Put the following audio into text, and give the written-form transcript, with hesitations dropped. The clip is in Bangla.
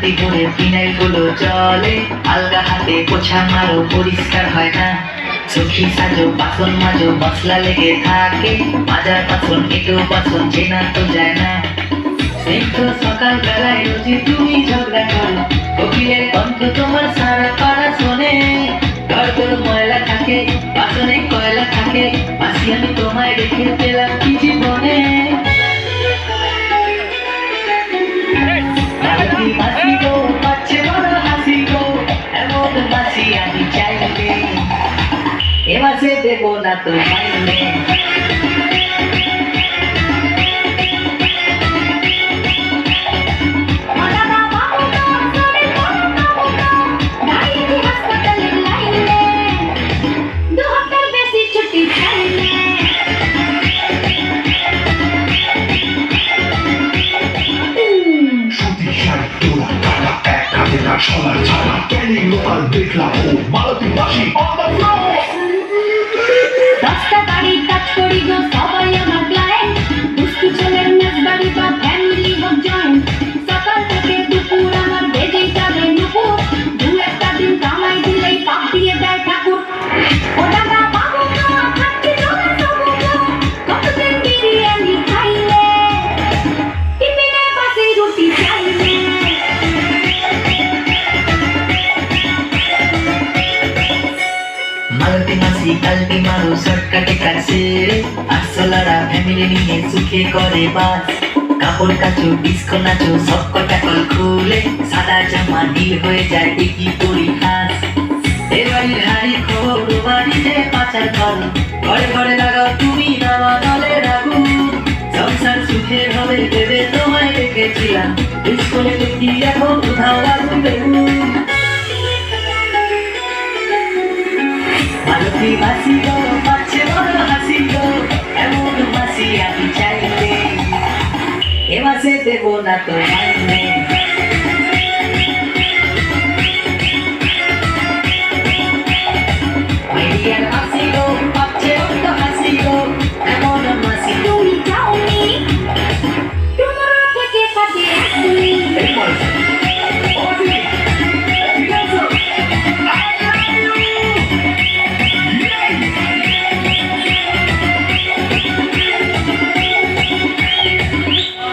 বালতি ভরে ফিনাইল গুলো জলে, আলগা হাতে পোছা মারো পরিষ্কার হয় না। চোখি সাজো বাসন মাজো মশলা লেগে থাকে, মাজার বাসন এঁটো বাসন চেনা তো যায় না। স্নিগ্ধ সকাল বেলায় রোজই তুমি ঝগড়া করো, কোকিলের কণ্ঠ তোমার সারা পাড়া শোনে। ঘর তোর ময়লা থাকে, বাসনে কয়লা থাকে, মাসি আমি তোমায় রেখে পেলাম কি জীবনে। মাসি গো পাচ্ছে বড় হাসি গো, এমন মাসি আমি চাইলে এ মাসে দেবো না তো মাইনে। সবার ছাড়া ক্যানিং লোকাল দেখলাম ও মালতী বাসি অন দ্য ফ্লোর। 10টা বাড়ির কাজ করি গো সবাই আমার ক্লায়েন্ট, দুষ্টু ছেলের মেস বাড়ি বা ফ্যামিলি হোক জয়েন্ট। সকাল থেকে দুপুর আমার বেজেই যাবে নুপুর, দু একটা দিন কামাই দিলেই পাপ দিয়ে দেয় ঠাকুর। ও দাদা বাবু গো খাচ্ছি জোরে তবু গো, কতদিন বিরিয়ানি খাইলে, টিফিনের পাশে রুটি চাইলে। মালতী মাসি কালটি মারো শর্টকাটে কাছে, আসলারা ফ্যামিলি নিয়ে সুখে করে বাস। কাপড় কাচো ডিস্কো নাচো সব কটা কল খুলে, সাদা জামা নীল হয়ে যায় একই পরিহাস। এ বাড়ির হাড়ি খবর ও বাড়িতে পাচার করো, ঘরে ঘরে লাগাও তুমি নামা নলে রাখু। সংসার সুখের হবে ভেবে তোমায় রেখেছিলাম, স্কুলে দেখি এখন উধাও আগুন বেগুন। মালতী মাসি গো পাচ্ছে বড় হাসি গো, এমন মাসি আমি চাইলে এ মাসে দেবো না তো মাইনে। মাইডিয়ার হাসি গো পাচ্ছে বড় হাসি গো, এমন মাসি তুমি যাওনি টুমরো থেকে পাঠিয়ে আসনি।